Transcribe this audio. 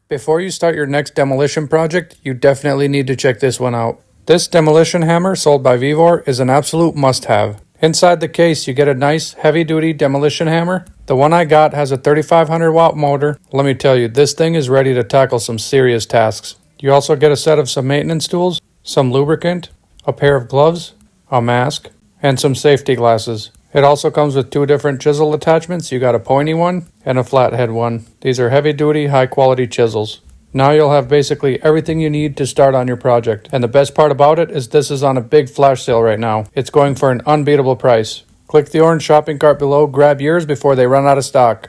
Before you start your next demolition project, you definitely need to check this one out. This demolition hammer sold by Vivor is an absolute must-have. Inside the case, you get a nice heavy-duty demolition hammer. The one I got has a 3500 watt motor. Let me tell you, this thing is ready to tackle some serious tasks. You also get a set of some maintenance tools, some lubricant, a pair of gloves, a mask, and some safety glasses. It also comes with two different chisel attachments. You got a pointy one and a flathead one. These are heavy-duty, high-quality chisels. Now you'll have basically everything you need to start on your project. And the best part about it is this is on a big flash sale right now. It's going for an unbeatable price. Click the orange shopping cart below, grab yours before they run out of stock.